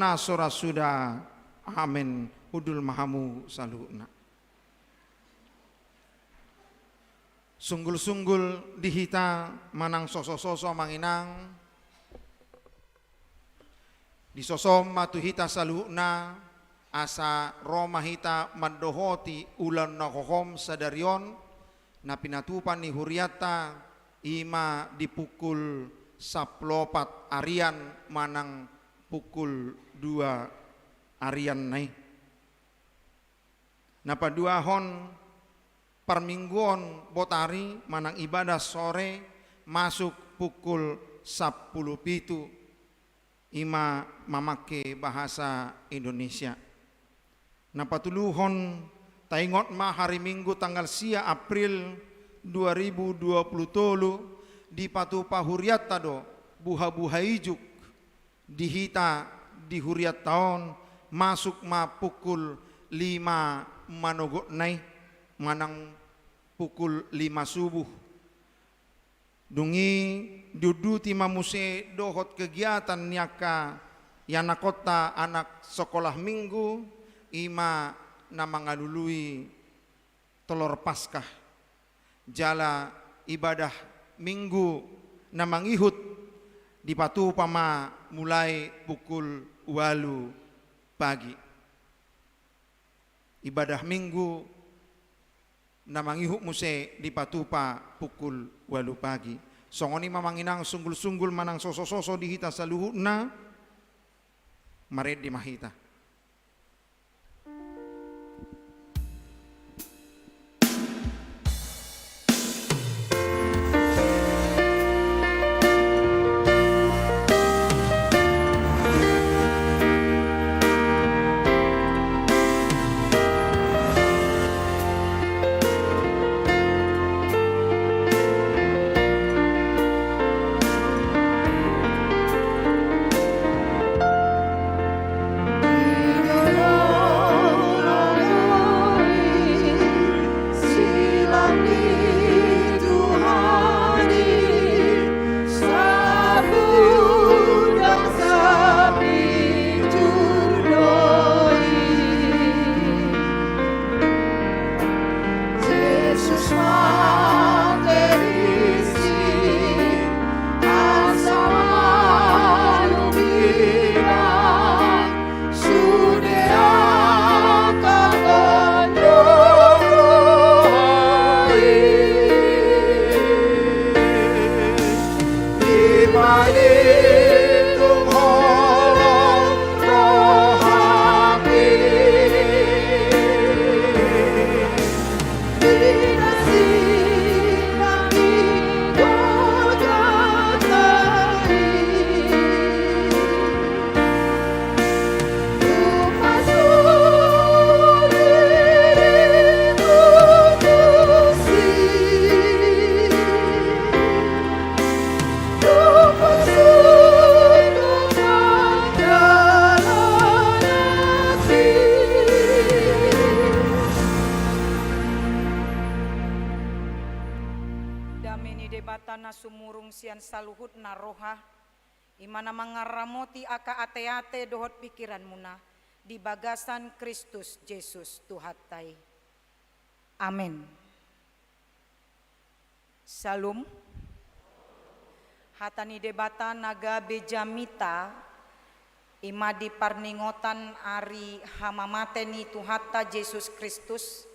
saluna sora sudah. Amin. Hudul mahamu saluna. Sunggul-sunggul dihita manang soso-soso manginang. Di sosom matuhita saluna asa Roma hita mandohoti ulan nakohom sadarion na pinatupan ni Huriata ima dipukul saplopat arian manang pukul 2 arian nai. Napa 2 hon permingguan botari manang ibadah sore masuk pukul 10 ima mamake bahasa Indonesia. Napa tuluhon taingot ma hari Minggu tanggal sia April 2020 di patupa Huriat tado buha-buha ijuk dihita di Huriat tahun masuk ma pukul 5 manogot nai manang pukul 5 subuh. Dungi dudu tima muse dohot kegiatan nyaka yana kota anak sekolah minggu ima nama ngalului telur paskah jala ibadah minggu namang ihut di patu pama mulai pukul 8 pagi. Ibadah minggu namang ihut muse di patupa pukul 8 pagi. Songoni mamanginang sunggul-sunggul manang soso-soso dihita saluhuna maret di mahita. Saluhut naroha imana mangaramoti aka ate-ate dohot pikiran muna di bagasan Kristus Yesus Tuhatai. Amin. Salum hatani debata naga bejamita ima di parningotan ari hamamateni Tuhata Yesus Kristus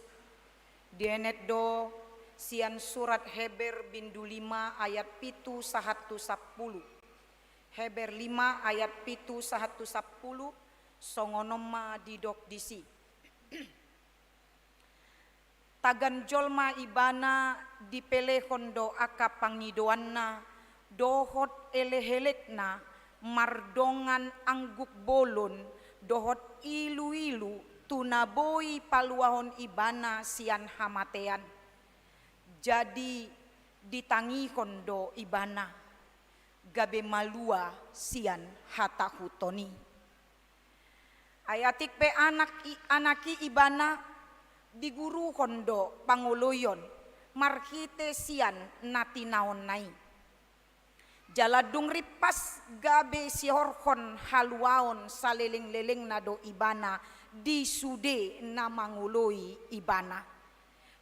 dienet do sian surat Heber bindu 5 ayat pitu 110. Heber 5 ayat pitu 110 songonoma didok disi. Tagan jolma ibana dipelehon do aka pangidoanna dohot elehelekna mardongan angguk bolon dohot ilu-ilu tunaboi paluahon ibana sian hamatean. Jadi ditangi kondo ibana gabe malua sian hata hutoni. Ayatik pe anaki ibana diguru kondo panguloyon marhite sian natinaon nai. Jaladung ripas gabe sihorkon haluaon saliling-liling na do ibana di sude na manguloi ibana.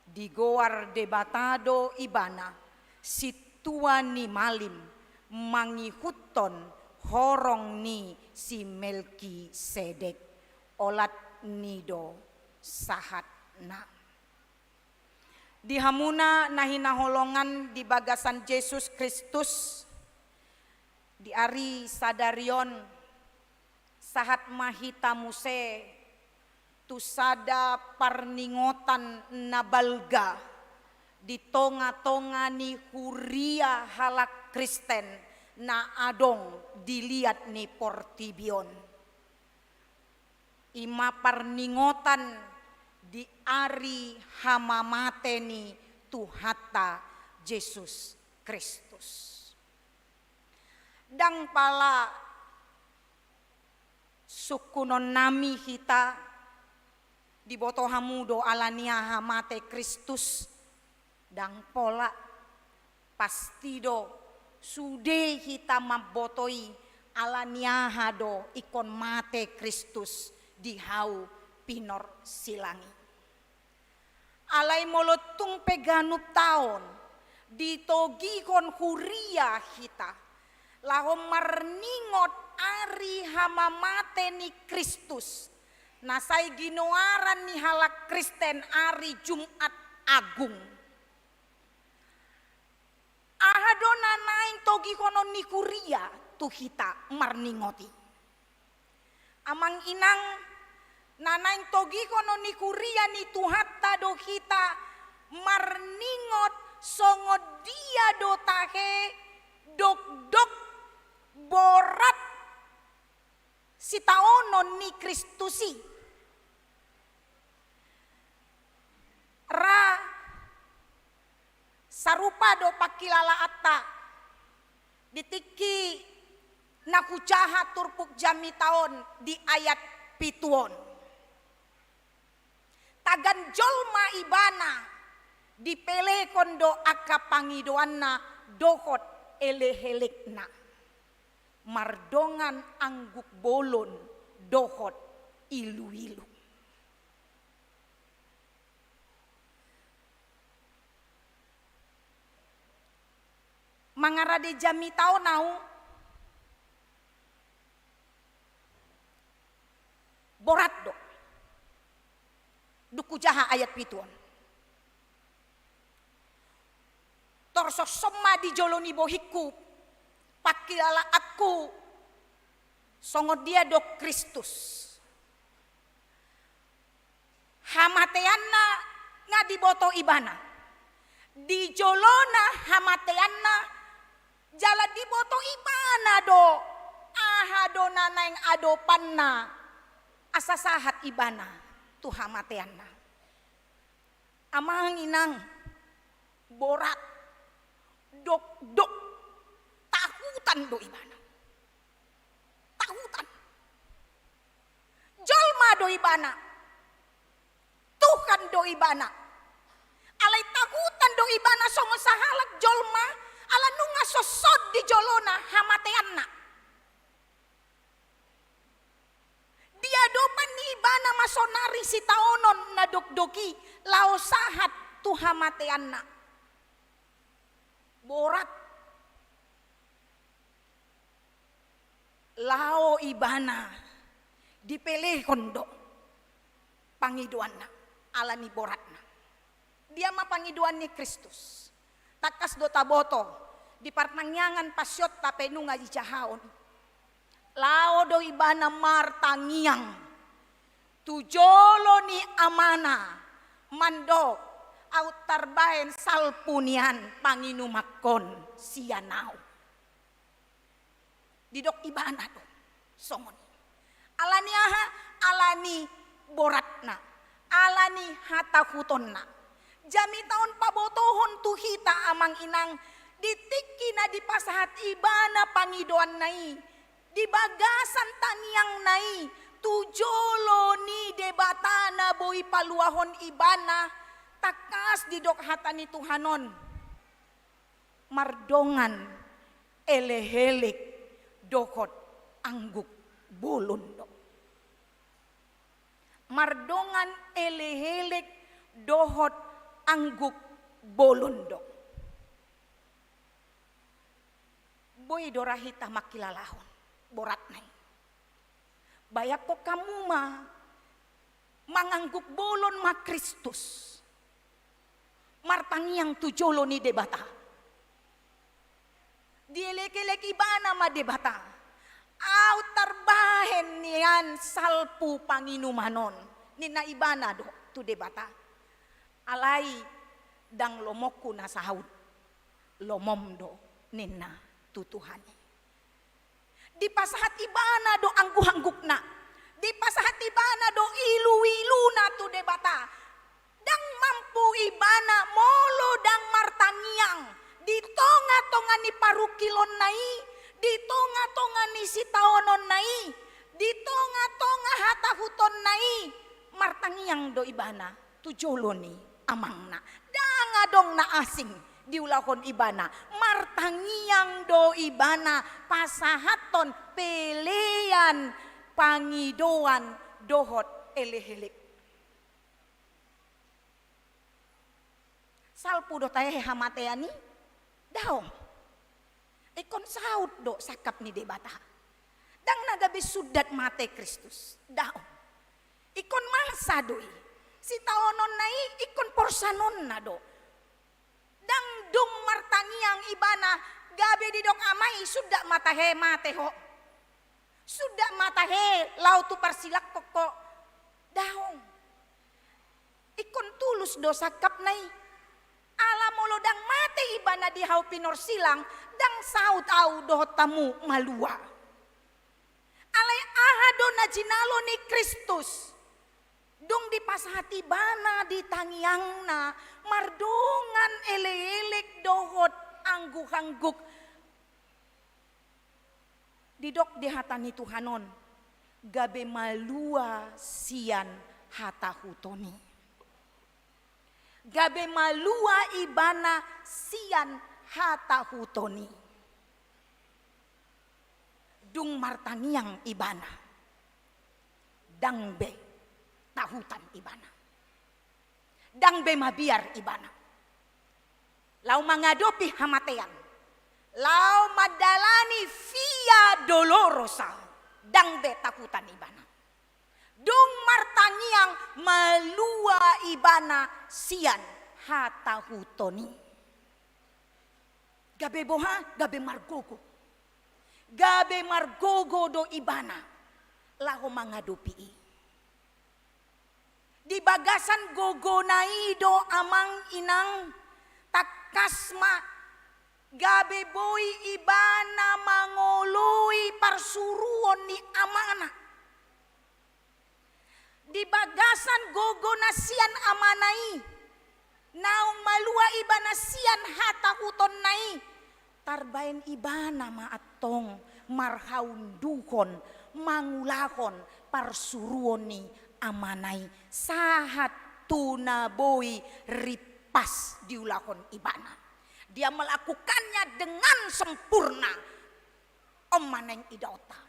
Di goar debatado ibana situa ni malim mangihuton horong ni si Melki Sedek olat nido sahat na. Di hamuna nahinaholongan di bagasan Yesus Kristus di ari sadarion sahat mahita muse tusada parningotan na balga di tonga-tonga ni huria halak Kristen na adong dilihat ni Portibion. Ima parningotan di ari hamamate ni Tuhata Yesus Kristus. Dang pala sukunon nami kita di boto hamudo alania hamate Kristus dang pola pastido sude kita mabotoi alania hado ikon mate Kristus di hau pinor silangi. Alai molotung peganup taon ditogi kon huria kita. Lahom marningot ari hamamate ni Kristus. Nasai ginoaran ni halak Kristen ari Jumat Agung. Ahadona naing togi konon ni kuria tuhita marningoti. Amang inang nanaing togi konon ni kuria ni tuhata do kita marningot songo dia do tahe dok borat si taonon ni Kristusi ra sarupa do pakilala atta ditiki nakucaha turpuk jami taon di ayat pituon tagan jolma ibana dipele kondo aka pangidoanna dohot elehelekna mardongan angguk bolon dohot ilu-ilu. Mangarade jami tao nau borat do duku jaha ayat pituon torso soma di joloni bohiku pakilala aku songo dia do Kristus hamateanna nga diboto ibana di jolona hamateanna jala diboto ibana do ahado nanaing adopanna asasahat ibana tu hamateanna amang inang borat dok takutan do ibana takutan jolma do ibana Tuhan do ibana alai takutan do ibana songo sahalak jolma ala nunga sosod di jolona hamateanna dia dopan ni ibana masonari si taonon na dokdoki lao sahat tu hamateanna borat lao ibana dipeleh kondo pangiduanna alani boratna dia mah pangiduan ni Kristus takas do taboto di partangyangan pasyot tapenu ngaji cahaon lao do ibana martangiang tujolo ni amana mandok au tarbaen salpunian panginumakon sianau didok ibana do songon alani aha alani boratna alani hatakutonna jami taon pabotohon tuhita amang inang ditiki na di pasahat ibana pangidoan nai di bagasan taniang nai tujolo ni debatana boy paluahon ibana takas di dok hatani Tuhanon mardongan elehelik dohot angguk bolundo. Mardongan elehelik dohot angguk bolundo. Boy dorahita makilalahon borat nai. Bayak ko kamu mangangguk bolon ma Kristus. Martangiang tujolo ni debata. Dielek-elek ibana ma debata. Au tarbahen niyan salpu panginumanon. Nina ibana do tu debata. Alai dang lomoku na sahud. Lomomdo nina tutuhani. Di pasahat ibana do angguhangguk na. Di pasahat ibana do ilu-ilu na tu debata. Dang mampu ibana molo dang martangiang. Di tonga-tonga ni parukilon nai. Di tonga-tonga ni sitaonon nai. Di tonga-tonga hatahuton nai. Martangiang do ibana. Tujolo ni amangna. Dang adong na asing. Diulahon ibana. Martangiang do ibana. Pasahaton pelean pangidoan dohot elehelik. Salpu do tayo hamateani daong. Ikon saud do sakap ni debata. Dang nagabi sudat mate Kristus. Daong. Ikon masa doi. Si taonon nai ikon porsanon na do. Dang dung martangiang ibana gabi di dok amai sudah matahe mateho. Sudah matahe lau tu parsilak koko. Daong. Ikon tulus do sakap nai. Alamolo dang mate ibana di hau pinor silang dang saud au doh tamu malua. Alai ahado na jinalo ni Kristus. Dong di pasahati bana di tangiang na mardongan ele-elek dohot anggu-angguk. Didok di hatani Tuhanon gabe malua sian hatahutoni. Gabe malua ibana sian hatahutoni. Dung martangiang ibana. Dangbe tahutan ibana. Dangbe mabiar ibana. Lau mengadopi hamatean. Lau madalani via dolorosa. Dangbe tahutan ibana. Dung martangiang malua ibana sian hatahutoni. Gabe boha, gabe margogo. Gabe margogo do ibana. Lahu mangadupi. Di bagasan gogonai do amang inang takasma. Gabe boy ibana mangului parsuruon ni amana. Di bagasan gogo nasian amanai. Naung malua ibana sian hatahuton nai. Tarbain ibana maatong marhaun duhon mangulahon parsuruon ni amanai. Sahat tunaboy ripas diulahon ibana. Dia melakukannya dengan sempurna. Om maneng idauta.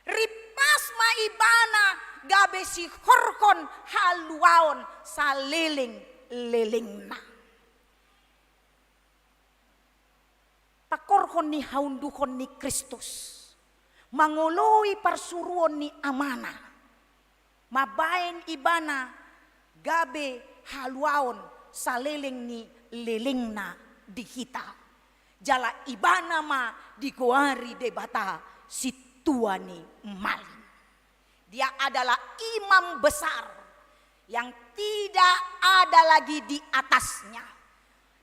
Ripas ma ibana gabe si horkon haluaon saliling lelingna. Takorhon ni haunduhon ni Kristus. Mangoloi parsuruon ni amana. Mabain ibana gabe haluaon saliling ni lelingna dihita. Jala ibana ma dikuari debata situani malin. Dia adalah imam besar yang tidak ada lagi di atasnya.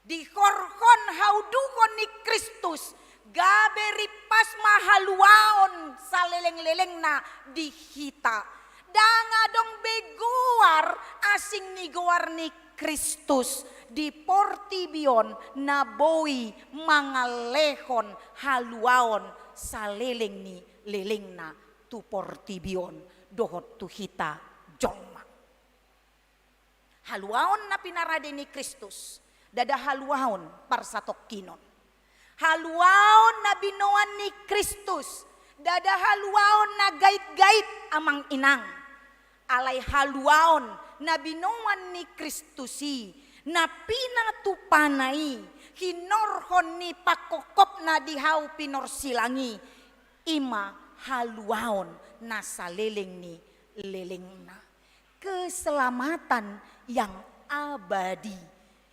Di korkon haudukon ni Kristus gabe ripas mahaluaon saleleng-leleng na dihita. Dangadong beguar asing ni guar ni Kristus di portibion na boi mangalehon haluaon saleleng ni leleng na tu portibion dohot tu hita jolma. Haluaon na pinarade ni Kristus dada haluaon parsatok kinon. haluaon na binoan ni Kristus, dada haluaon na gait-gait amang inang, alay haluaon na binoan ni Kristusi, na pinatupanay, hinorhon ni pakokop na dihaw pinorsilangi, ima haluaon na saliling ni liling na. Keselamatan yang abadi,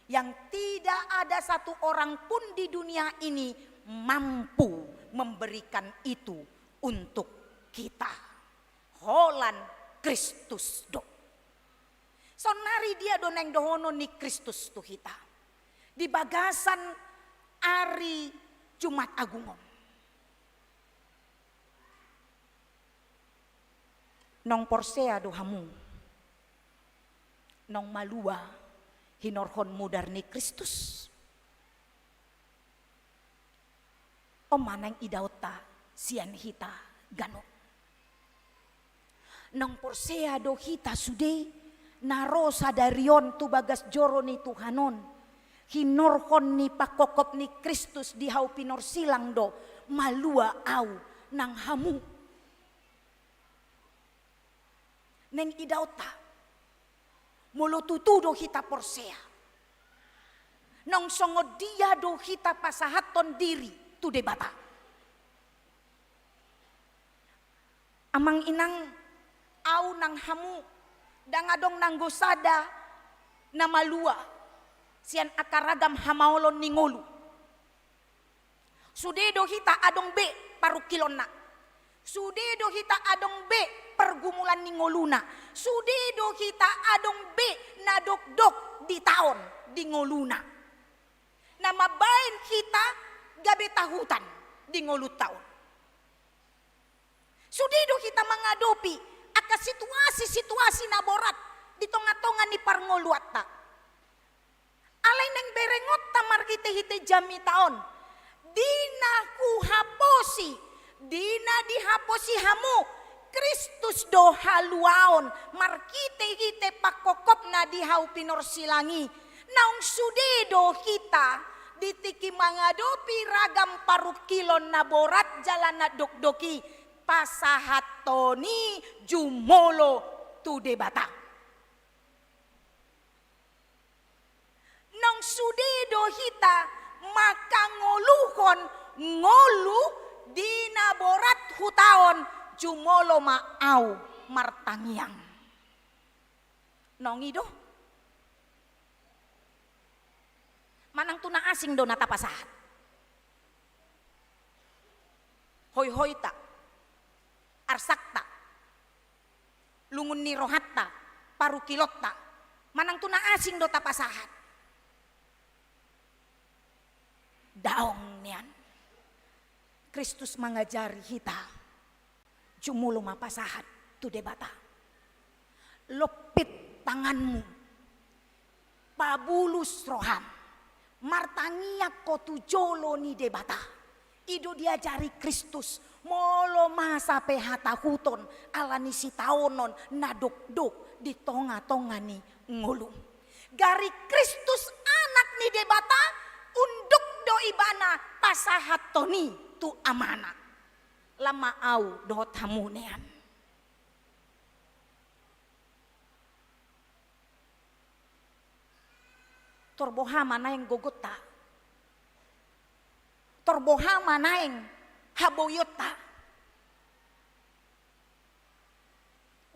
yang tidak ada satu orang pun di dunia ini mampu memberikan itu untuk kita. Holan Kristus do. Sonari dia doneng dohono ni Kristus tu kita. Di bagasan ari Jumat Agungon. Nong porsea do hamu. Nong malua hinorhon mudar ni Kristus. O manang idauta sian hita gano. Nong porsea do hita sude naro sadarion tu bagas joro ni Tuhanon. Hinorhon ni pakokop ni Kristus di hau pinor silang do malua au nang hamu. Neng idauta mulu tutu do hita porsea. Nong songo dia do hita pasahaton diri tu debata. Amang inang au nang hamu dangadong nang gosada na malua sian akaragam hamaolon ningolu. Sude do hita adong be parukilona. Sude do hita adong be pergumulan ningoluna. Sude do hita adong be nadok-dok di taon di ngoluna. Na mabain kita gabe tahutan di ngolut taon. Sude do kita mengadopi aka situasi-situasi na borat di tonga-tonga ni parngoluatta. Alay neng berengot tamar hite jami taon. Dina kuhaposi, dina dihaposi hamu. Kristus do haluaon markite-hite pakokop na dihau pinorsilangi. Naung sude do kita ditiki mangadopi ragam parukilon na borat jalan na dokdoki pasahatoni jumolo tu debata. Nong sude do hita maka ngoluhon ngolu dina borat hutaon jumolo maau martangiang. Nong ido manang tuna asing do nata pasahat. Hoy-hoy ta arsakta lungun ni rohatta parukilotta manang tuna asing do tapasahat. Daong nian Kristus mengajari kita jumulo mapasahat tu debata. Lopit tanganmu pabulus roham martangiak ko tu jolo ni debata. Ido diajari Kristus molo masa pehata huton alani si taonon nadok-dok di tonga-tonga ni ngulung. Gari Kristus anak ni debata unduk do ibana pasahat toni tu amana. Lama au do tamunean. Torboha mana yang gogota. Torboha mana yang haboyota.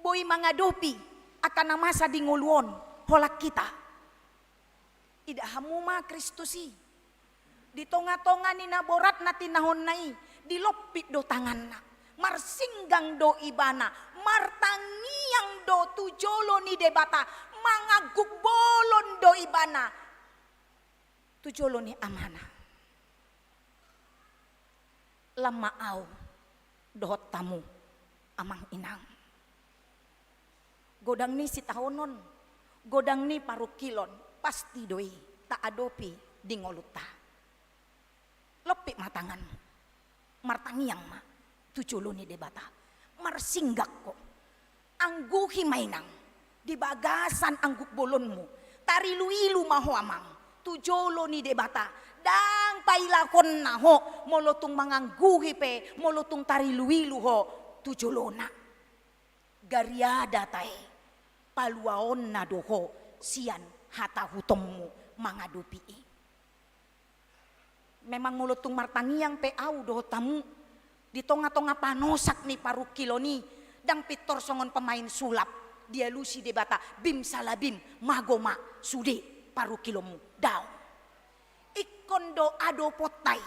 Boy mangadopi akan masa di nguluon holak kita. Ida hamuma Kristusi. Di tonga-tonga ni naborat na tinahon nai. Dilopit do tangan na. Marsinggang do ibana. Martangiang do tujolo ni debata. Mangaguk bolon do ibana. Tujolo ni amana. Lama au dohot tamu amang inang. Godang ni si tahonon. Godang ni parukilon. Pasti doi tak adopi di ngoluta. Lopik matanganmu. Martangiang ma. Tujolo ni debata. Marsinggak ko. Angguhi mainang. Di bagasan angguk bolonmu. Tarilu-ilu maho amang. Tujolo ni debata. dang pailakon na ho molotung mangangguhi pe molotung tariluilu ho tujolona gariada tae paluaon na doho sian hata hutommu mangadupi. Memang molotung martangiang pe au doho tamu di tonga-tonga panosak ni paru kilo ni dang pitor songon pemain sulap dia lusi debata bim salabim magoma sude paru kilomu daw ikondo ado potai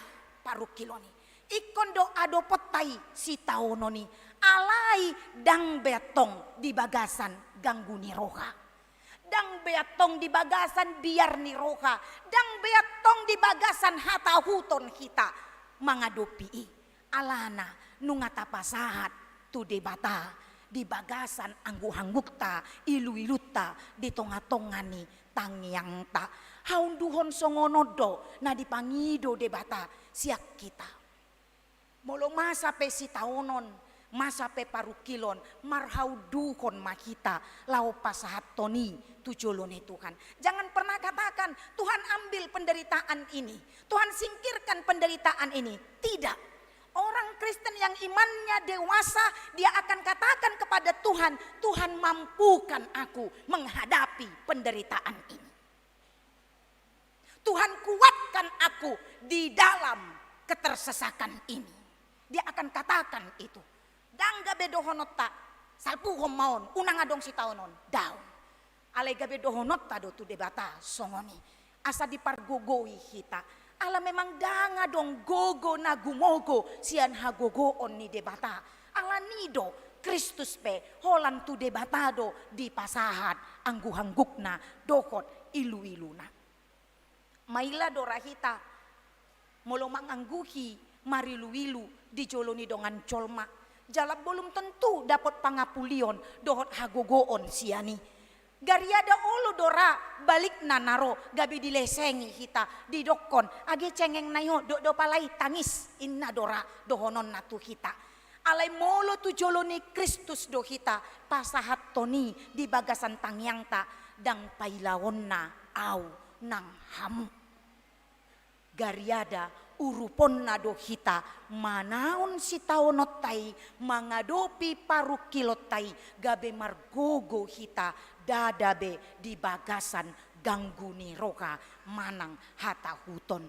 paru kilo ni ikondo ado potai si taono ni alai dang betong di bagasan ganggu ni roha dang betong di bagasan biar ni roha dang betong di bagasan hata huton kita mangadopi alana nungata pasahat tu debata di bagasan anggu-hanggukta ilu-iluta di tonga-tongani tangyang ta haunduhon songonodo na dipangido debata siak kita molo masa pe si taonon masa pe parukilon marhauduhon makita lau pasahat toni tujolone Tuhan. Jangan pernah katakan Tuhan ambil penderitaan ini, Tuhan singkirkan penderitaan ini. Tidak. Orang Kristen yang imannya dewasa, dia akan katakan kepada Tuhan, Tuhan mampukan aku menghadapi penderitaan ini. Tuhan kuatkan aku di dalam ketersesakan ini. Dia akan katakan itu. Dangga bedohonota salpuhom maon unang adong si taonon daun. Alega bedohonota do tu debata songoni. Asa dipargogoi kita. Ala memang danga dong gogo na gumogo sian hagogoon ni debata. Ala nido Kristus pe holan tu debatado di pasahat anggu-hanggukna dokot ilu-iluna. Maila dorahita molomang angguhi marilu-ilu di joloni dongan colma. Jalap belum tentu dapat pangapulion dohot hagogoon siani. Gariada olo dora balik nanaro gabi dilesengi hita di dokon age cengeng nayo do palai tangis inna dora dohonon natu hita alai molo tu joloni Kristus do hita pasahat toni di bagasan tangyang ta dang pailawon na au nang hamu gariada urupon na do hita manaon si taonotai mangadopi parukilotai gabe margogo hita dadabe di bagasan ganggu ni roka manang hata huton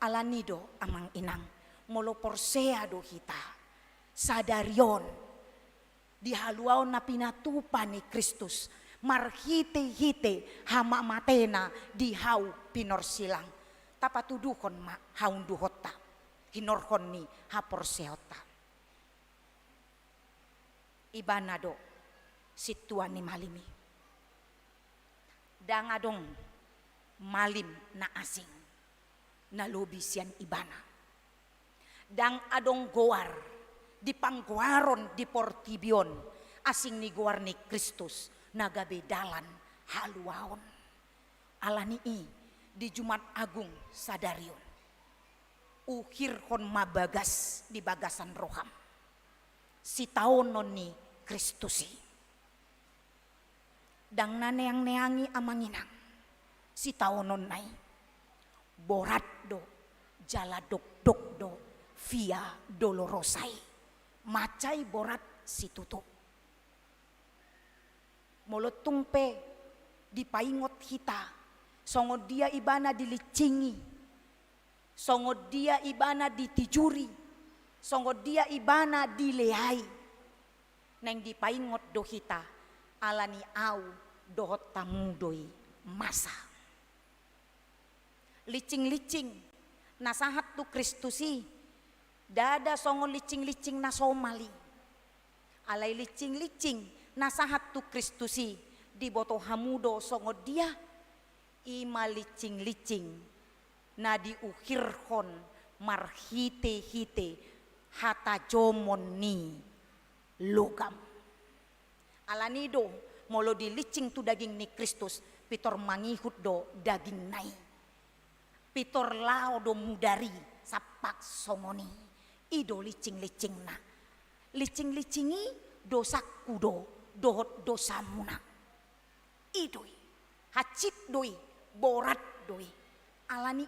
alanido amang inang molo porsea do hita sadarion di haluaon na pinatupa ni Kristus marhite-hite hama matena di hau pinorsilang tapatudukon ma haun duhota hinorkon ni haporseota ibanado situan ni malimi dang adong malim na asing na lobi sian ibana dang adong goar di panggoaron di portibion asing ni goar ni Kristus nagabe dalan haluaon alani di Jumat Agung sadarion ukir kon mabagas di bagasan roham si taonon ni Kristusi dang naneang-neangi amanginang si taonon nai borat do jaladok dok do via dolorosai macai borat si tutup molotung pe dipaingot hita songod dia ibana dilicingi songod dia ibana ditijuri songod dia ibana dileai neng dipaingot do hita alani au dohot tamudoi masa licing-licing nasahat tu Kristusi dada songod licing-licing na Somali alai licing-licing nasahat tu Kristusi di boto hamudo songod dia ima licing-licing na diukirhon marhite-hite hata jomon ni logam alanido molo di licing tu daging ni Kristus pitor mangihut do daging nai pitor lao do mudari sapak somoni ido licing-licing na licing-licingi dosaku do dohot dosamuna idoi hacit doi borat doi alani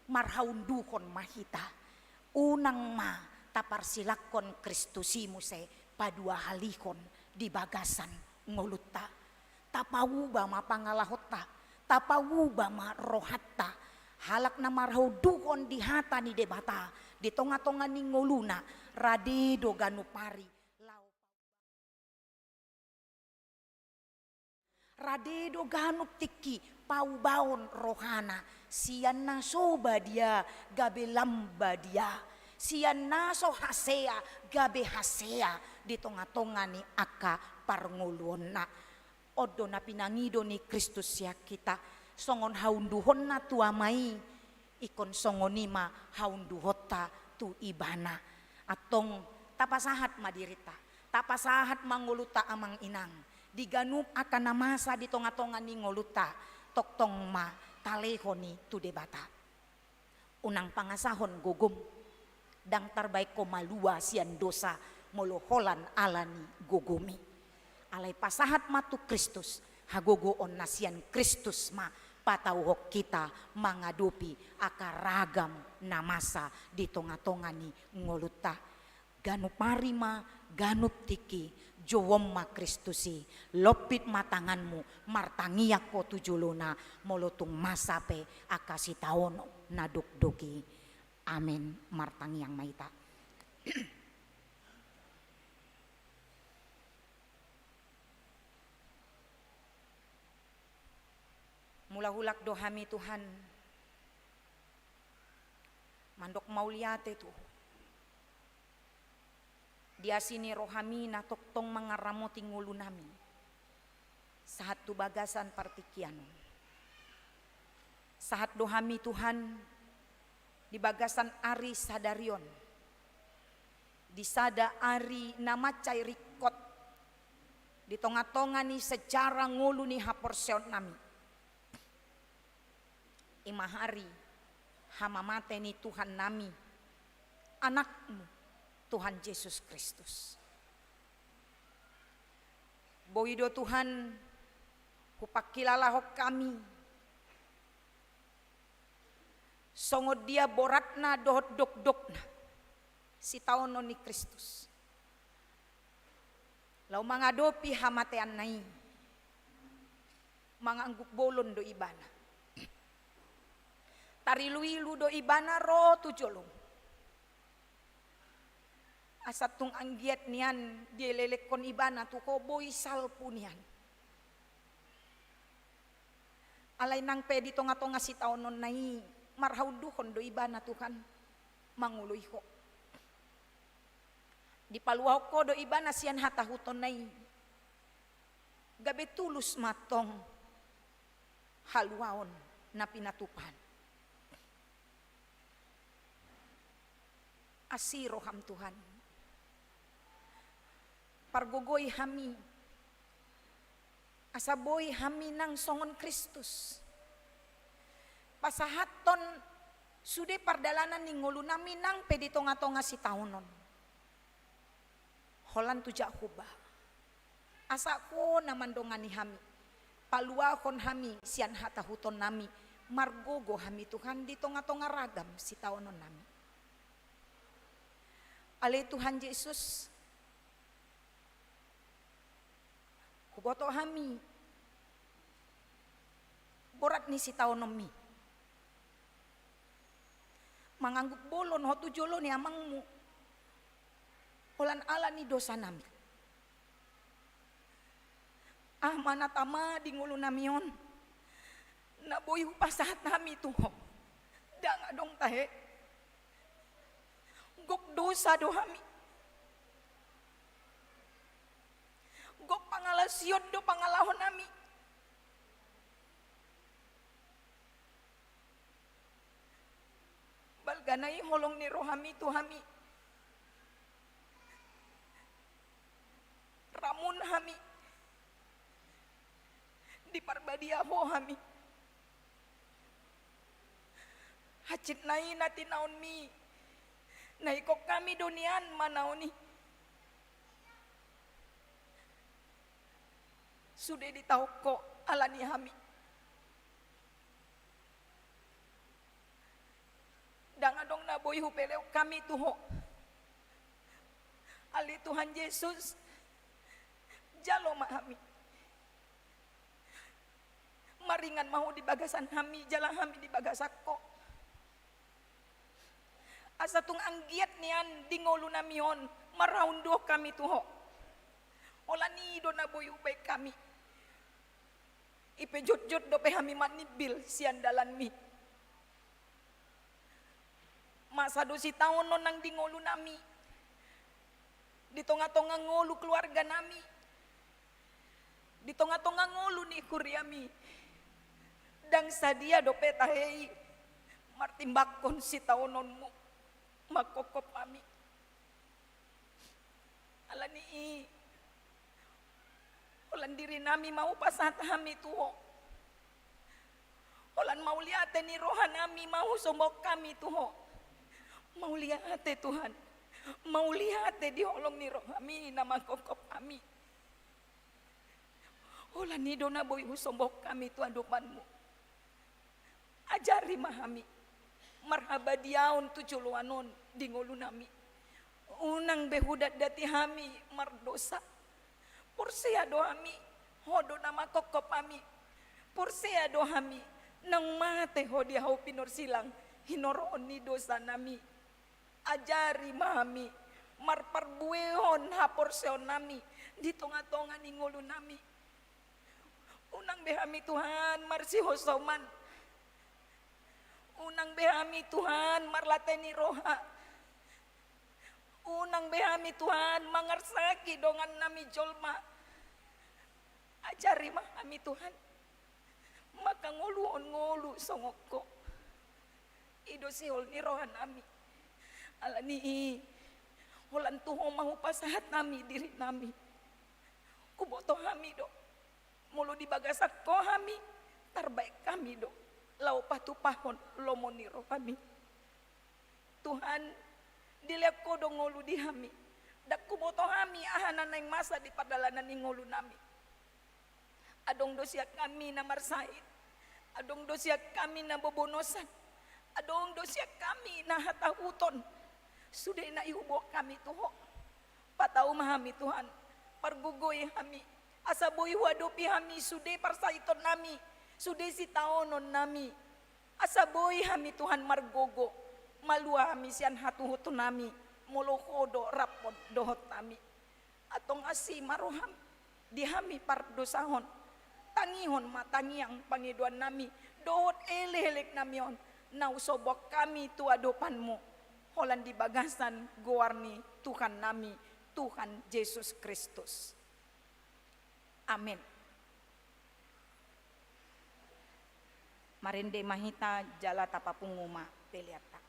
marhaundukon mahita unang ma taparsilakon Kristusimu se padua halikon di bagasan ngoluta tapawuba ma pangalahota tapawuba ma rohatta halak na marhaudukon di hata ni debata di tonga-tonga ni ngoluna radedo ganupari radedo ganup tiki paubaon rohana sian naso badia gabe lamba dia sian naso hasea gabe hasea di tonga-tonga ni aka parnguluonna odo na pinangido ni Kristus ya kita songon haunduhon na tuamai ikon songonima haunduhota tu ibana atong tapasahat madirita tapasahat manguluta amang inang diganup akan namasa di tonga-tonga ni ngoluta toktong ma talehoni tu debata unang pangasahon gogom dang terbaik ko malua sian dosa moloholan alani gogomi alai pasahat matu Kristus hagogo on nasian Kristus ma patauhok kita mangadupi akaragam namasa di tonga-tonga ni ngoluta ganup marima ganup tiki jowom ma Kristusi lopit matanganmu martangiak ko tujuluna molotung masape akasi taono naduk-duki amin martangiang maita. Mula hulak dohami Tuhan mandok mauliate tu dia sini rohami na toktong mangaramo tingulu nami saat tu bagasan partikian saat dohami Tuhan di bagasan ari sadarion di sada ari nama cairikot di tonga-tonga ni secara ngulu ni haporseon nami imahari hamamate ni Tuhan nami anakmu Tuhan Yesus Kristus. Boido Tuhan hupakilalahok kami songod dia boratna dohot dok-dokna si taono ni Kristus lau mangadopi hamatean nai mangangguk bolon do ibana tariluilu do ibana ro tujolong asatung anggiat nian dielelekon ibana tu ko boy salpunian alay nang pedi tonga-tonga si taonon nai marhauduhon do ibana Tuhan manguluy ko di paluaw ko do ibana sian hatahuton nai gabe tulus matong haluaon na pinatupan asiro ham Tuhan pargogoy hami asaboy hami nang songon Kristus pasahaton sude pardalanan ni ngulu nami nang pedi tonga-tonga si taonon holan tujak huba asa ko namandongani hami paluakon hami sian hatahuton nami margogo hami Tuhan di tonga-tonga ragam si taonon nami ale Tuhan Yesus kuboto hami borat ni si taonom mi mangangguk bolon ho tujolo ni amangmu holan ala ni dosa nami manatama di ngulu namion na boy pasahat nami tuho dang adong tahe gok dosa do hami gok pangalasiod do pangalahon nami balganay holong ni rohami tu hami ramun hami di parbadiaho hami hacit nai nati naon mi naikok kami dunian manaoni sudah ditahu kok alani hami boy hupeleo kami tuho. Ali Tuhan Yesus, jalo mahami. Maringan mau di bagasan kami, jalan kami di bagasako. Asa tung anggiat nian di ngolu namion, maraundo kami tuho. Ola nido na boy upay kami. Ipejot-jot dope kami manibil sian dalan mi. Masa dosi tahun non nang di ngolu nami. Di tonga-tonga ngolu keluarga nami. Di tonga-tonga ngolu ni kuriami. Dang sadia dope tahei. Martimbakon si taononmu. Makokop kami. Alani Ulan diri nami mau pasat kami tuho. Ulan mau lihat ni rohan nami mau sombok kami tuho. Mau lihat Tuhan. Mau lihat di holong ni roh kami nama kokop kami. Ulan ni dona boy sombok kami Tuhan dupanmu. Ajari mahami. Marhaba diaun tuculuanon di ngolu nami. Unang behudat dati hami mardosa. Pursia dohami, hodo nama kokop kami. Pursia dohami, nang mate hodi hau pinor silang, hinoroon ni dosa nami. Ajari mahami, marparbuehon haporseon nami, di tonga-tonga ni ngulu nami. Unang behami Tuhan, marsihosoman. Unang behami Tuhan, marlateni roha. Unang behami Tuhan, mangarsaki dongan nami jolma. Ajari mahami Tuhan. Maka ngulu songoko. Ido sihol ni rohan nami. Alani holan tuho mahu pasahat nami diri nami. Kuboto kami do. Mulu di bagasak ko kami. Terbaik kami do. Lau patupahon lomo ni roh kami. Tuhan dilihat ko dong ngolu di hami. Dak kuboto kami ahanan yang masa di padalanan ni ngolu nami. Adong dosia kami na marsait. Adong dosia kami na bobonosan. Adong dosia kami na hatahuton. Sudah na iubo kami tuho. Patau mahami Tuhan. Pargugoy kami. Asa boy wadopi kami sudah parsaiton nami. Sudah si taonon nami. Asa boy kami Tuhan margogo. Malua kami sian hatuhuton nami. Molokodo rapon dohot nami. Atong asi maroham. Dihami pardosahon. Tangihon matangiang pangiduan nami. Dohot elek namion. Nausobok kami tuadopanmu. Holan di bagasan guarni Tuhan nami. Tuhan Yesus Kristus. Amin. Marinde mahita jala tapapunguma teliata.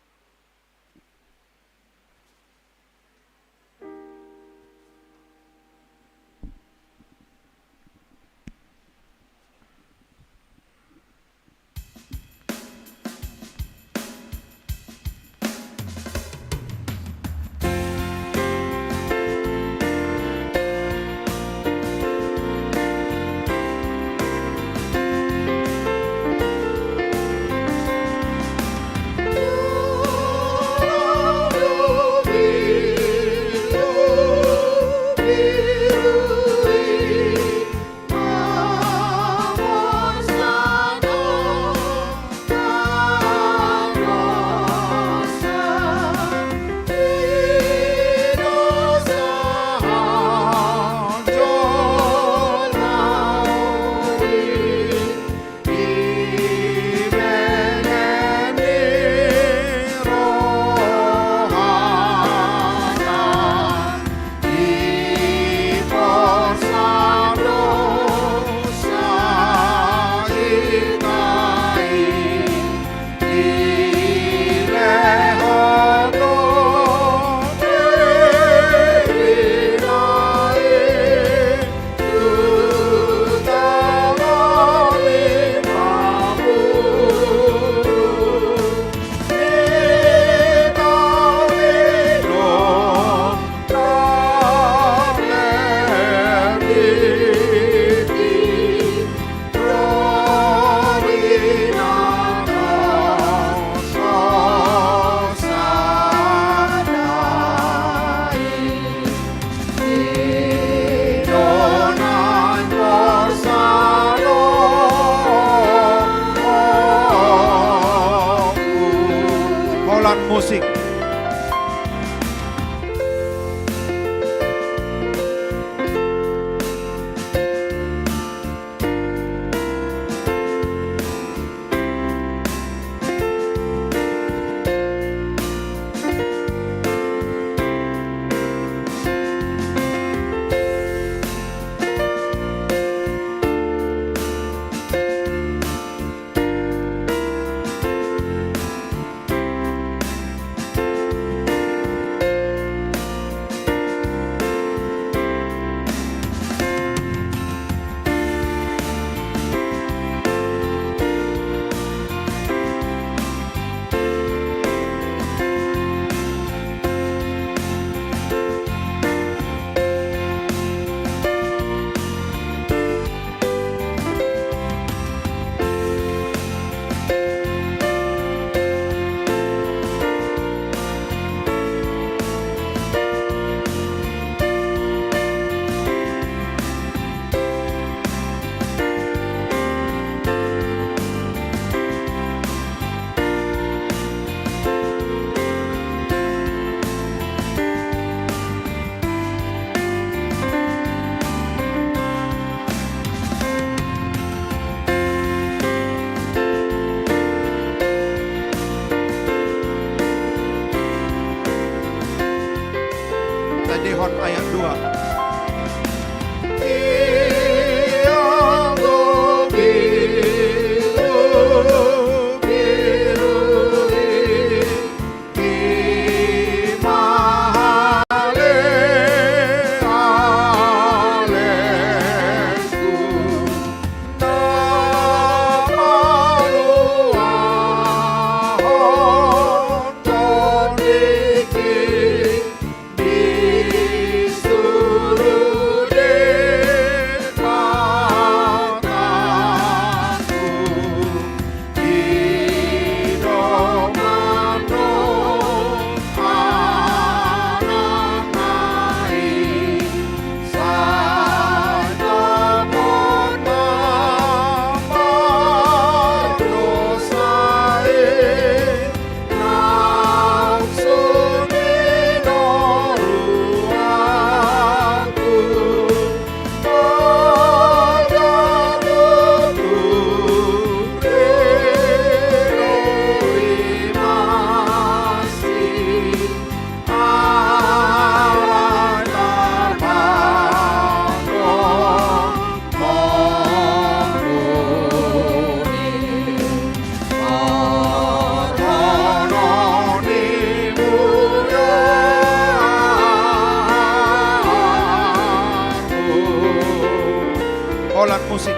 Olan musik.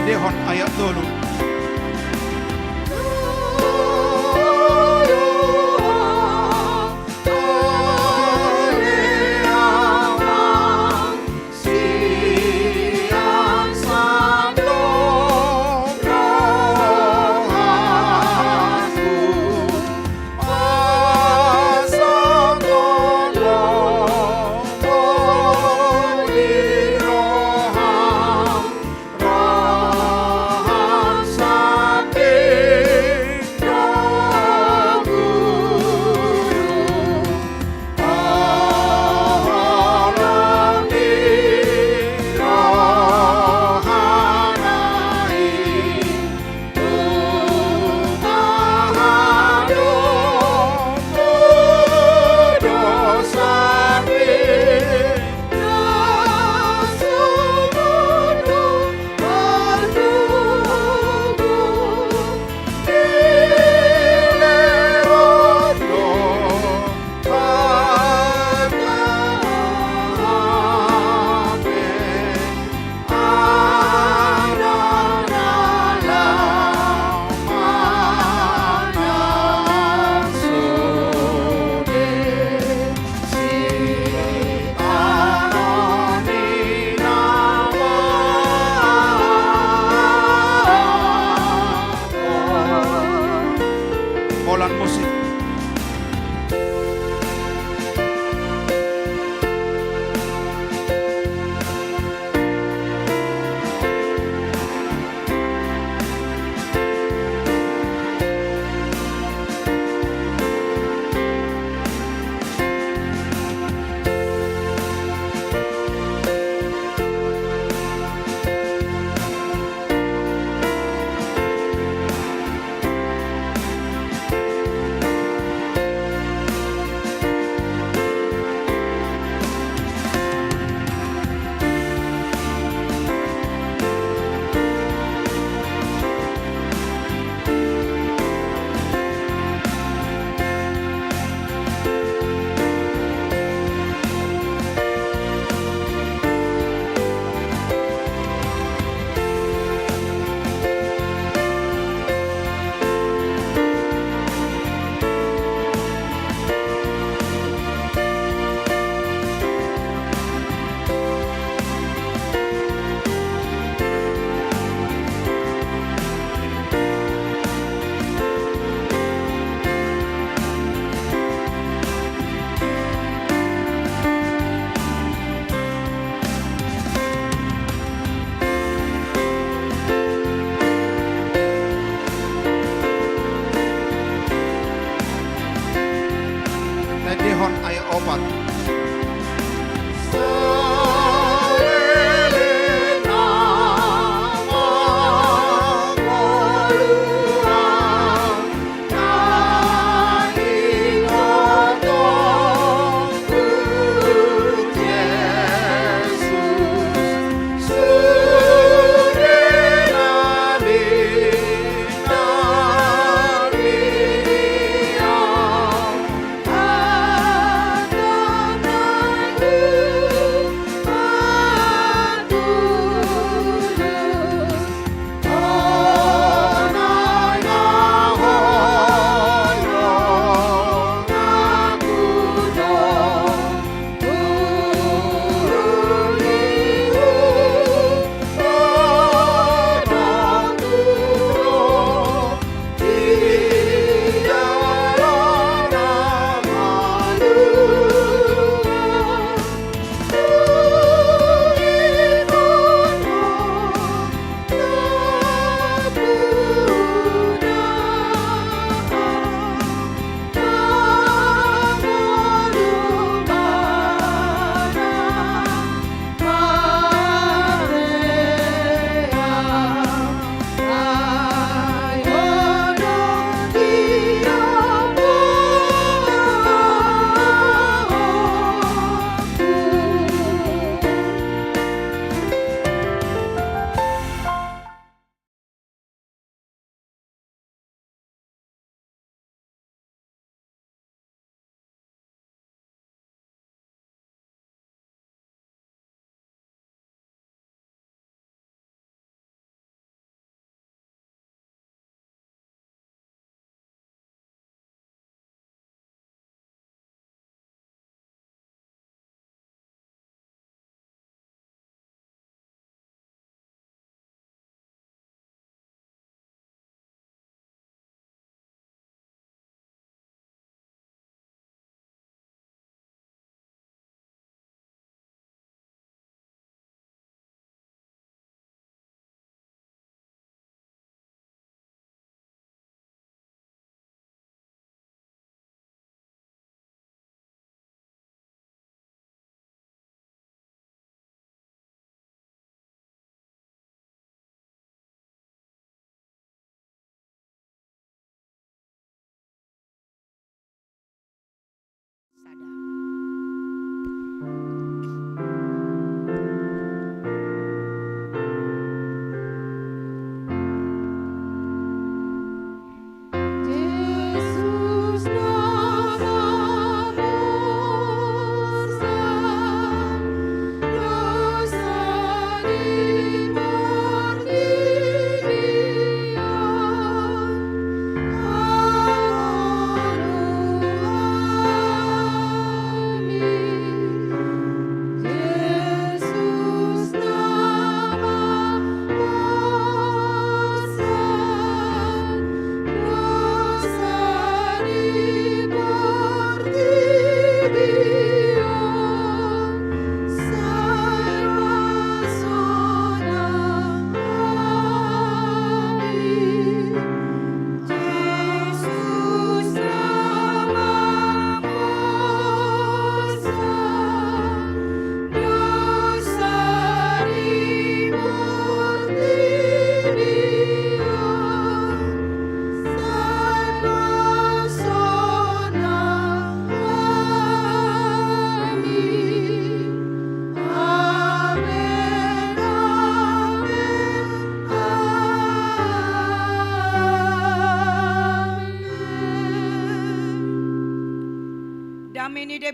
Dehon ayat dulu.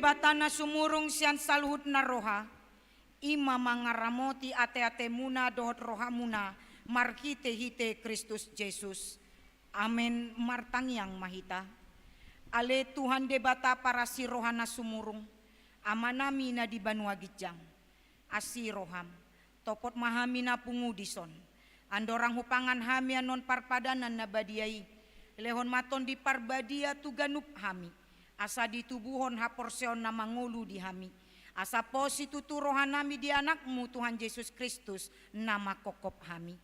debatana sumurung sian saluhut na roha, ima mangaramoti ate-ate muna dohot rohamuna, marhite hite Kristus Yesus. Amen martangyang mahita. Ale Tuhan debata para si rohana sumurung, amanami na di Banua Gijang, asi roham, topot mahami na pungudison, andorang hupangan hami anon parpadanan na badiai, lehon maton di parbadia tuganup hami, asa ditubuhon haporseon na mangulu di hami, asa positu rohanami di anakmu Tuhan Yesus Kristus nama kokop hami,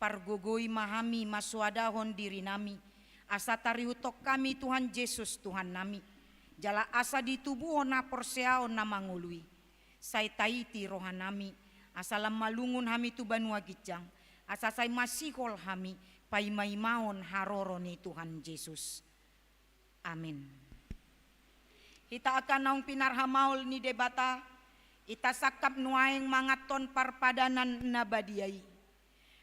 pargogoi mahami masuadahon diri nami, asa tarihutok kami Tuhan Yesus Tuhan nami, jala asa ditubuhon haporseon na mangului, say taiti rohanami, asa malungun hami tu Banua Gijang, asa say masihol hami, paimaimaon haroroni Tuhan Yesus. Amin. Ita akan naung pinarhamaul ni debata, ita sakap nuaeng mangaton parpadanan na badiai.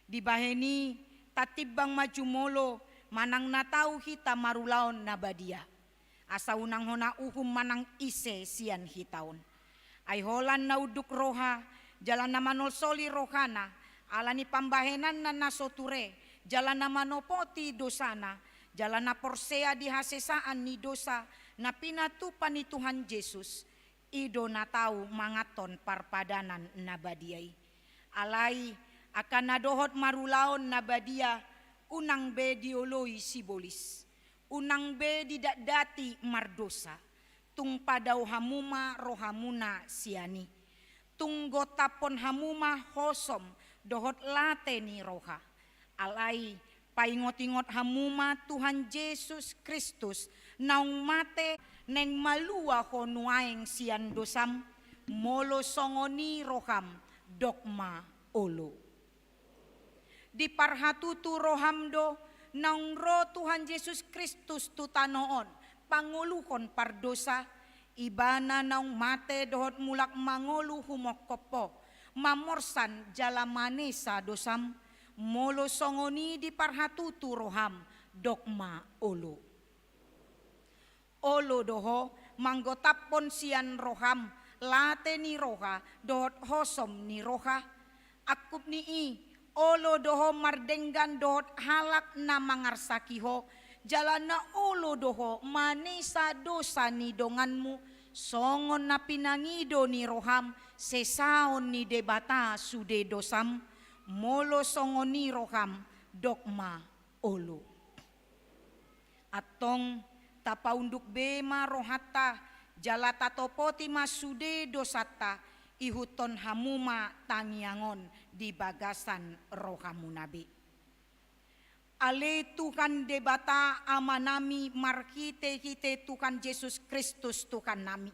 Di baheni tatibang majumolo, manang natau hita marulaon na badia. Asa unang hona uhum manang ise sian hitaon. Ay holan na uduk roha, jalan na manolsoli rohana, alani pambahenan na nasoture, jalan na manopoti dosana, jalan na porsea di hasesaan ni dosa, na pinatupan ni Tuhan Yesus, ido na tau mangaton parpadanan na badiay. Alay akan nadohot marulaon na badia, unang be dioloy sibolis, unang be didadati mardosa, tung padaw hamuma rohamuna siani, tung gotapon hamuma hosom dohot late ni roha. Alay paingot-ingot hamuma Tuhan Yesus Kristus naung mate neng malua honuaeng sian dosam molo songoni roham dogma olo. Di parhatutu rohamdo naung ro Tuhan Yesus Kristus tutanoon panguluhon pardosa ibana naung mate dohot mulak mangolu humokopo mamorsan jalamane sa dosam molo songoni di parhatutu roham dogma olo. Olo doho manggotapon sian roham late ni roha dohot hosom ni roha akup ni i olo doho mardenggan dohot halak na mangarsakiho jalan na olo doho manisa dosa ni donganmu songon na pinangido ni roham sesaon ni debata sude dosam molo songon ni roham dogma olo. Atong tapaunduk bema rohata jalata topoti masude dosata ihuton hamuma tangiangon di bagasan rohamunabi. Ale Tuhan debata amanami markite hite Tuhan Yesus Kristus Tuhan nami.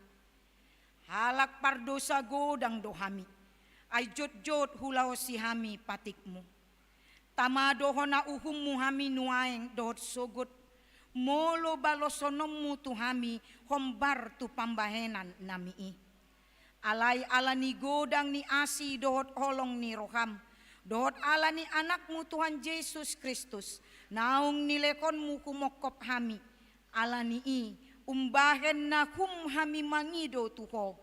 Halak pardosa godang dohami. Ay jot-jot hulao si hami patikmu. Tamadoho na uhummu hami nuaeng dohot sogot. Molo balosonommu tuhami hombar tu pambahenan nami. Alay ala ni godang ni asi dohot holong ni roham. Dohot ala ni anakmu Tuhan Yesus Kristus. Naung nilekonmu kumokop hami. Ala ni i umbahen na hum hami mangido tuho.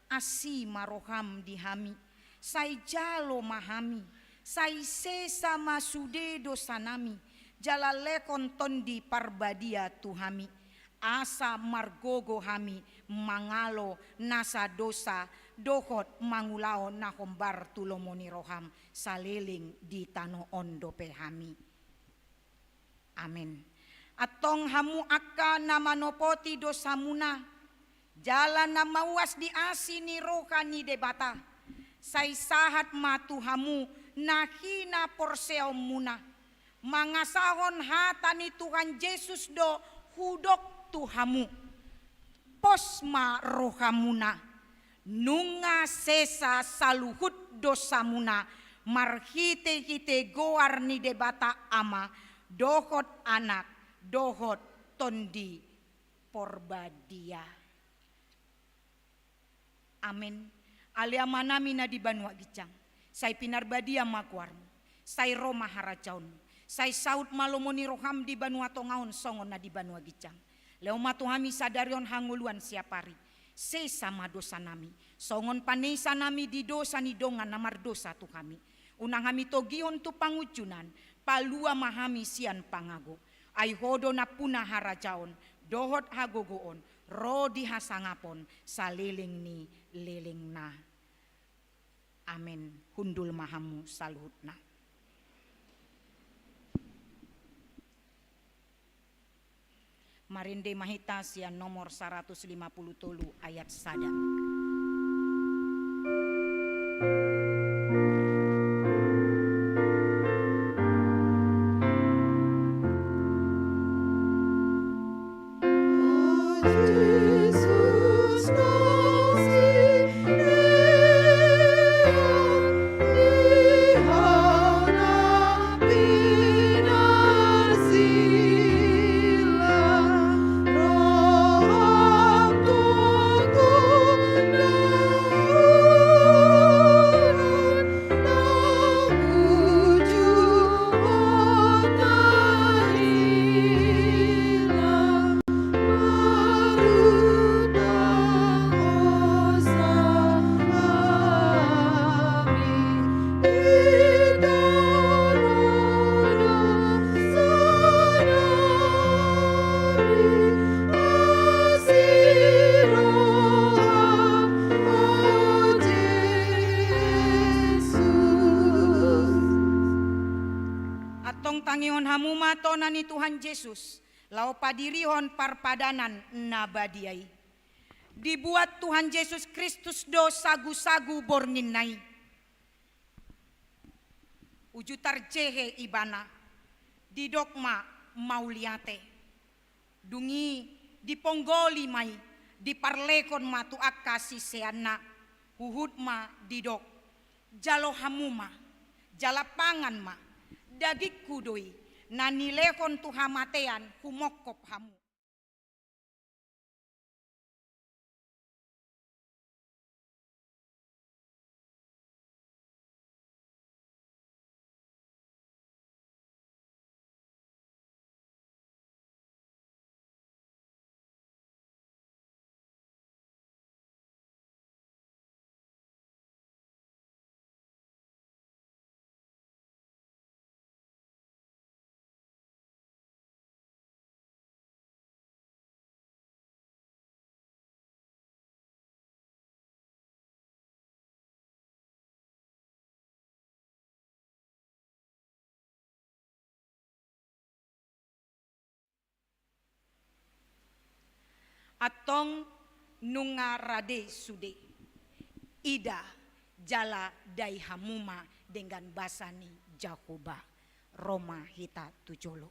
Asi maroham di hami. Say jalo mahami. Say sesa masude dosa nami. Jalalekon tondi parbadia tuhami. Asa margogo hami mangalo nasa dosa dohot mangulao na hombar tulomoni roham saliling di tano ondo pehami. Amin. Atong hamu akka na manopoti dosa muna jalan na mawas di asi ni roha ni debata say sahat matu hamu nahina porseo muna mangasahon hata ni Tuhan Yesus do hudok tuhamu posma rohamuna nunga sesa saluhut dosamuna marhite hite goar ni debata ama dohot anak dohot tondi porbadia. Amin. Aliamanami na di Banua Gijang say pinarbadia makuarmu say Roma harajaun say saut malomoni roham di Banua Tongaon songon na di Banua Gijang. Leo matuhami sadarion hanguluan siapari. sesama dosa nami. Songon panesa nami di dosa ni dongan namar dosa tu kami. Unang kami togion tu pangujunan, palua mahami sian pangago. Ai hodo na punah harajaon, dohot hagogoon, rodi hasangapon, saliling ni liling na. Amin. Hundul mahamu saluhutna. Marinde mahita sian nomor 150 tolu ayat sada. Tangihon hamuma tonani Tuhan Yesus, lau padirihon parpadanan nabadiai. Dibuat Tuhan Yesus Kristus do sagu-sagu borninai. Ujutar jehe ibana, didokma mauliate. Dungi diponggoli mai, diparlekon matu akasi seana, huhudma didok. Jalo hamuma, jalapangan ma. Dagik kudoi nanilekon tu hamatean humokop hamu. Atong nunga rade sude ida jala dai hamuma dengan basani Jakoba Roma hita tujolo.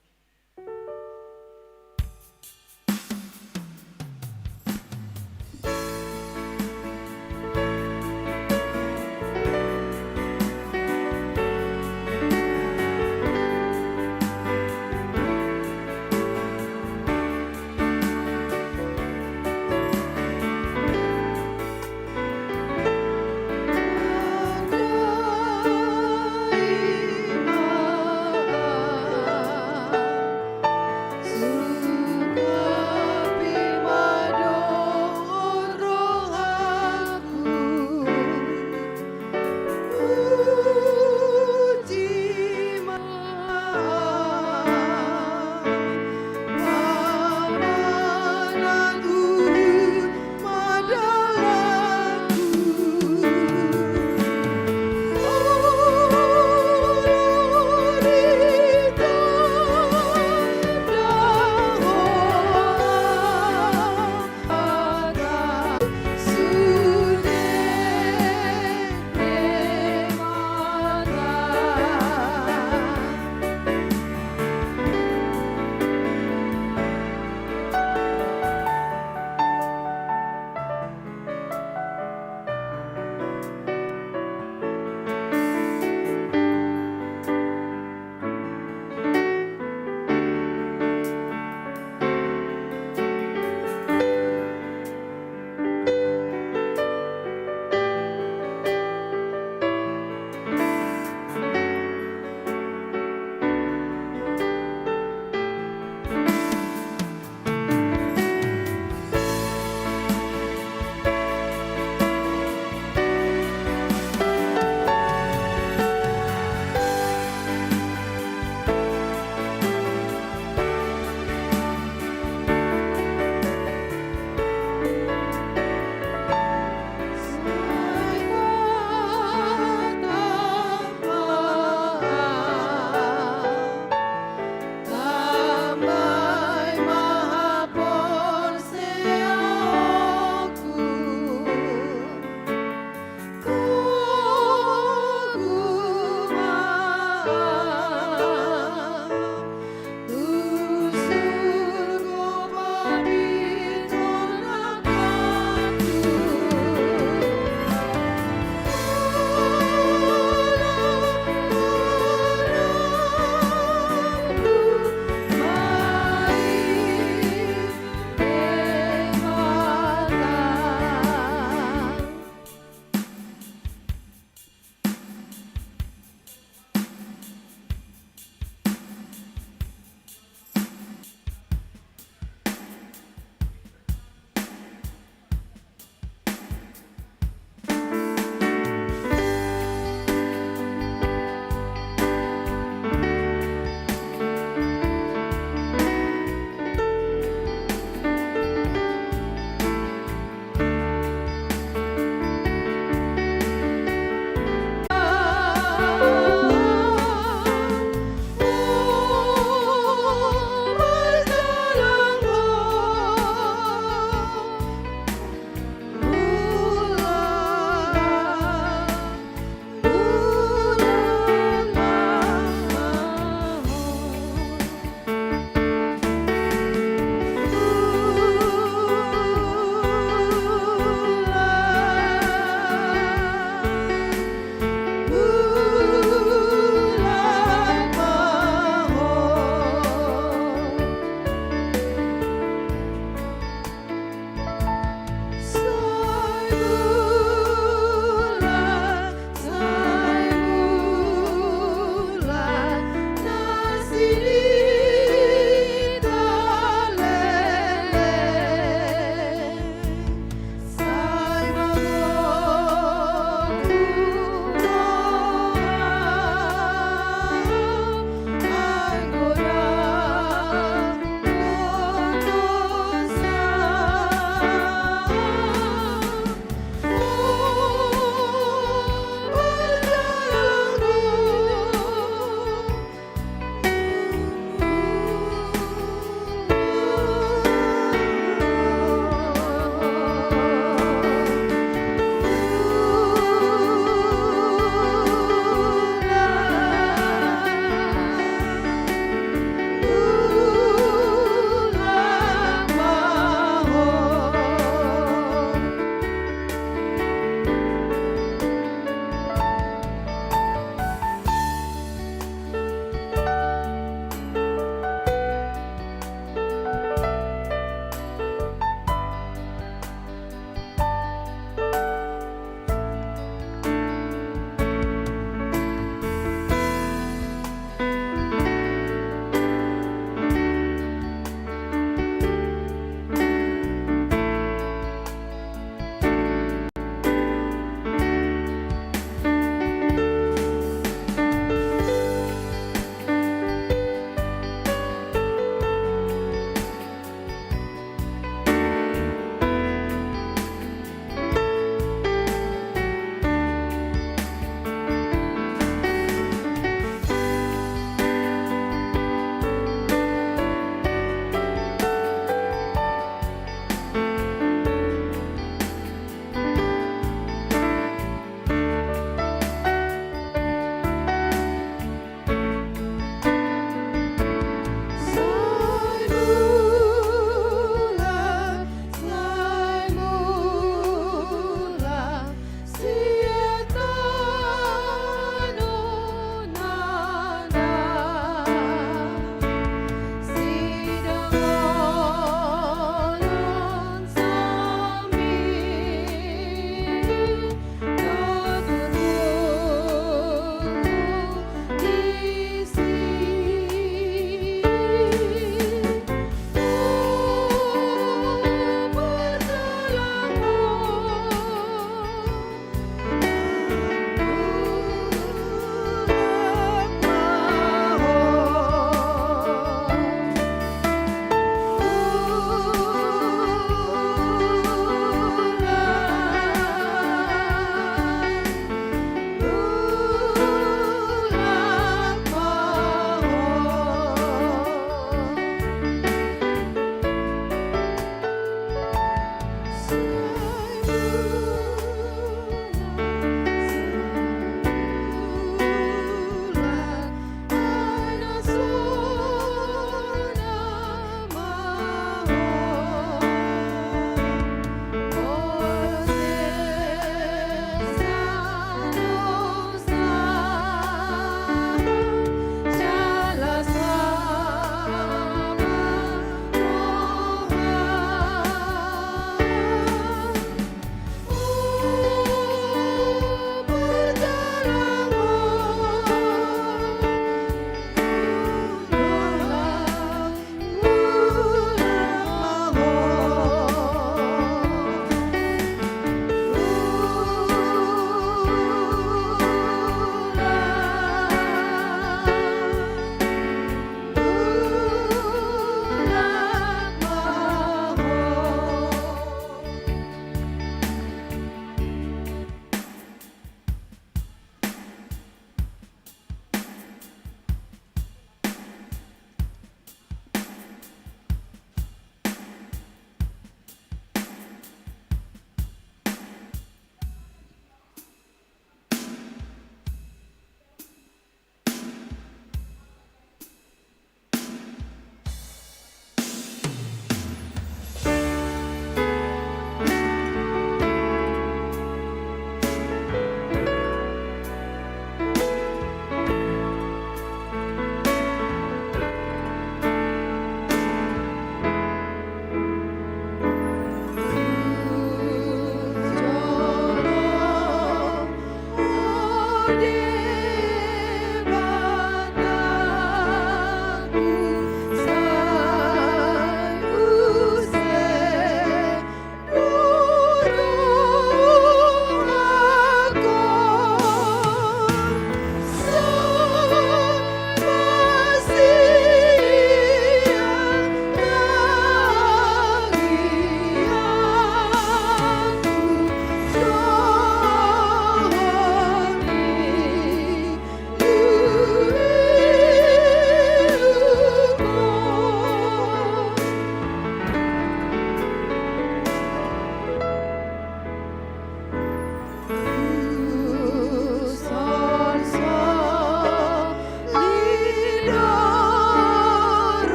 Rohani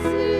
Ku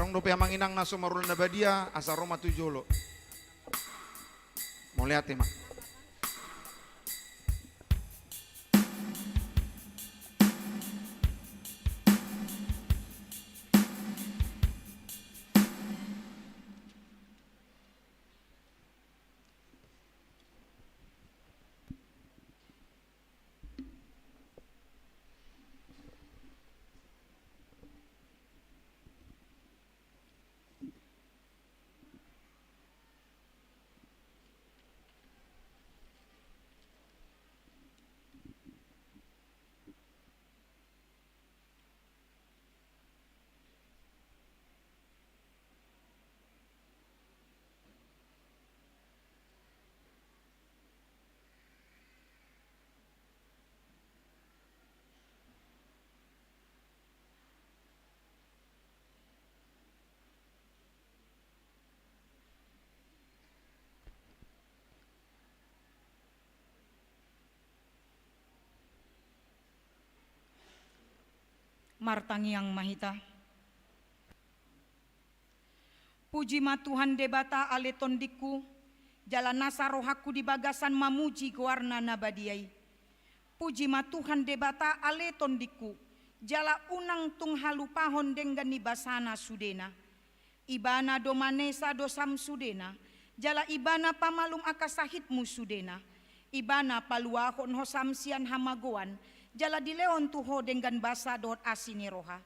Arong dope manginang na sumarul na badia asa Roma tujolo. Mau lihat ya, Mak. Martangiang mahita. Puji ma Tuhan debata ale tondiku, jalan nasa rohaku di bagasan mamuji goarna nabadiai. Puji ma Tuhan debata ale tondiku, jala unang tung halupahon denggan ni basana sudena. Ibana domanesa dosam sudena, jala ibana pamalum akasahitmu sudena. Ibana paluahon hosam sian hamagoan, jala dileon tuho dengan basa dot asini roha.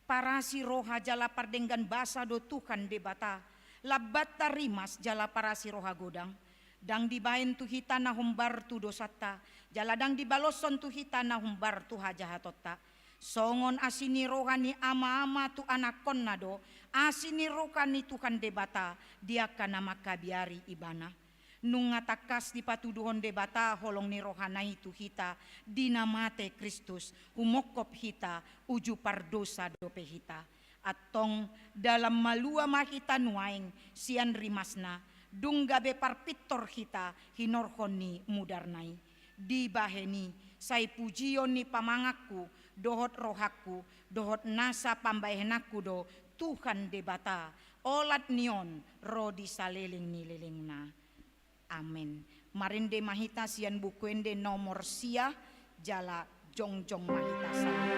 Parasi roha jala pardenggan basa do Tuhan debata. Labat tarimas jala parasi roha godang. Dang dibahen tu hita na humbar tu dosata. Jala dang dibaloson tu hita na humbar tu hajahatota. Songon asini roha ni ama-ama tu anakon nado. Asini roha ni Tuhan debata. Dia kana makabiari ibana. Nunga takas di patuduhon debata holong ni rohana itu hita dinamate Kristus humokop hita uju pardosa dope hita atong dalam malua mahita nuaing sian rimasna dunggabe parpitor hita hinorhoni mudarnai di baheni sai pujion ni pamangaku dohot rohaku dohot nasa pambahenaku do Tuhan debata olat nion rodi saleling nililingna. Amin. Marinde mahita sian bukuende nomor sia jala jongjong mahita sana.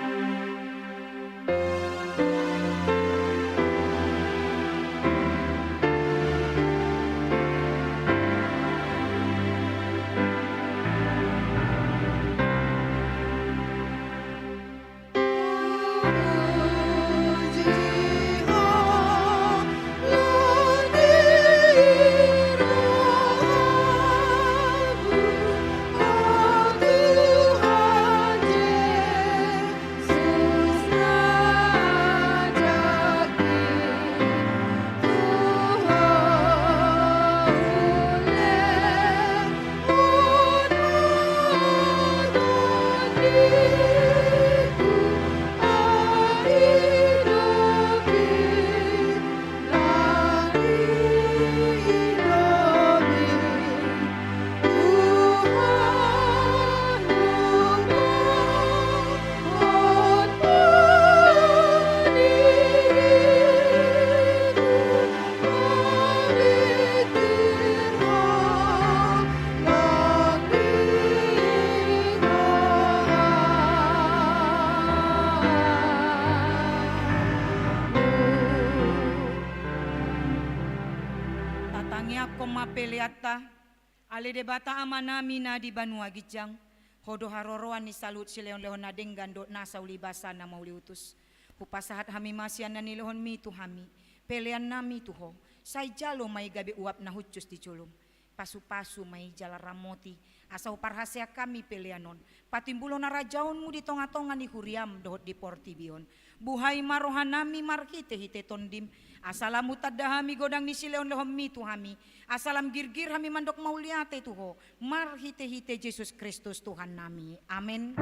Peleata ale debata amanami na di Banua Gijang hodo haroroan ni salut si leon lehon na denggan do nasa ulibasa na mauli utus hupasahat hami masian na nilehon mi tu hami pelean nami tuho say jalo may gabi uap na hucus di culum pasu-pasu may jala ramoti asa uparhasya kami peleanon patimbulo na rajaon mu di tonga-tonga ni huriam dohot di portibion buhay marohan nami markite hite tondim asalamu tadahami godang ni sileon lehom mi tu hami asalam girgir hami mandok mauliate tuho mar hite hite Yesus Kristus Tuhan nami amin.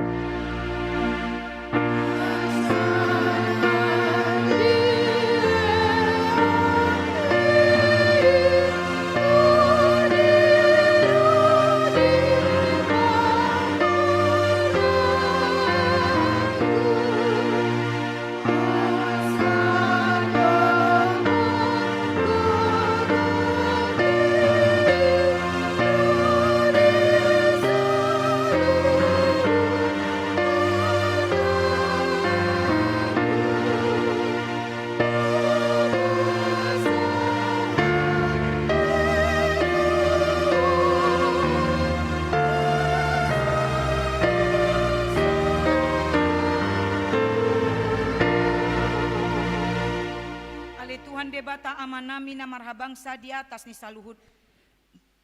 Ale Tuhan debata amanami na marhabangsa di atas ni saluhut.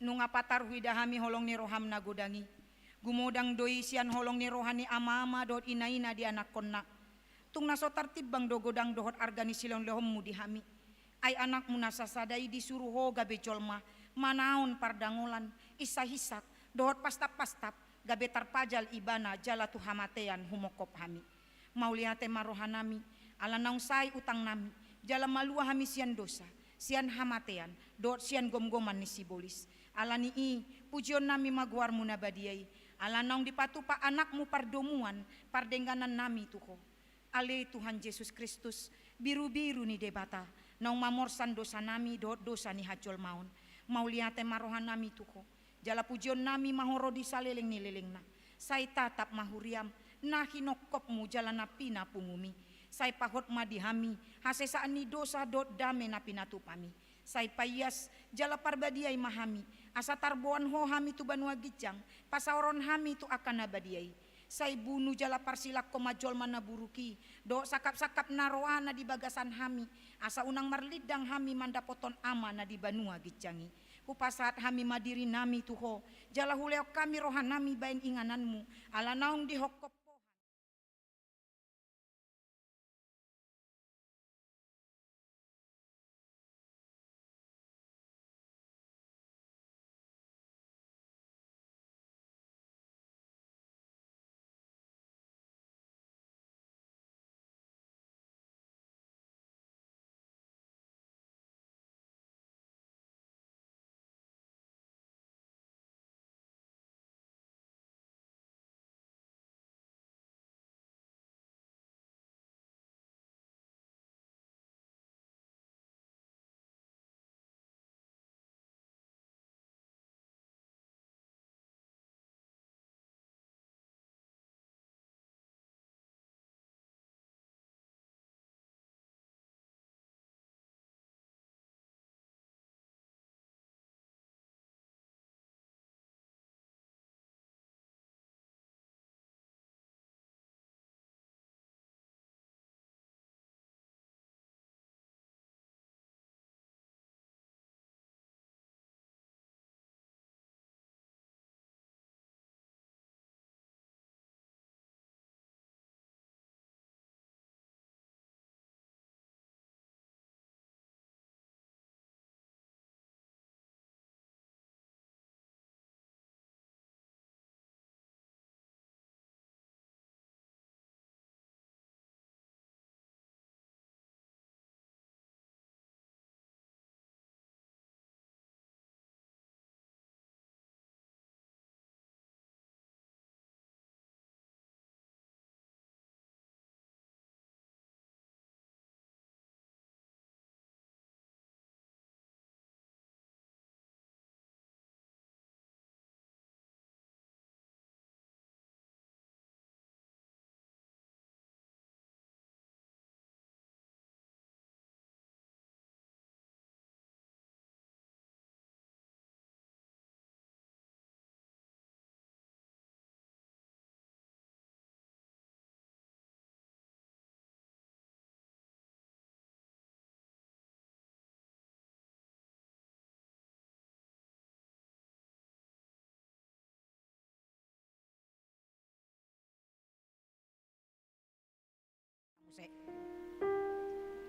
Nung apatar huidahami holong ni roham na godangi. Gumodang doi sian holong ni rohani ama-ama dohot ina-ina di anak konna. Tung nasotar tibang do godang dohot argani silong lehommu di hami. Ay anakmu nasasadai disuruh ho gabe jolma. Manaon pardangolan isa hisak dohot pastap-pastap gabe tarpajal ibana jala tu hamatean humokop hami. Mauliate marohanami ala naung sai utang nami. Jala malua hami sian dosa, sian hamatean, dohot sian gom-goman ni sibolis. Ala ni pujion nami maguar muna badiai. Ala naung dipatupa anakmu pardomuan, pardengganan nami tuho. Ale Tuhan Yesus Kristus, biru-biru ni debata, naung mamorsan dosa nami, dohot dosa ni hajol maun. Mauliate marohan nami tuho. Jala pujion nami mahoro di saleleng ni lelengna. Sai tatap mahuriam, nah hinokopmu jala napina pungumi. Sai pahot madihami, hasesaan ni dosa dot dame na pinatupami. Sai payas, jala parbadiai mahami, asa tarboan ho hami tu banua gijang, pasaoron hami tu akan nabadiai. Sai bunuh jala parsilak komajol mana buruki, do sakap-sakap naroana di bagasan hami, asa unang marlidang hami mandapoton ama na di banua gijangi. Kupasat hami madiri nami tuho, jala huleo kami rohan nami bain ingananmu, ala naung dihokop.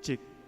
Cek.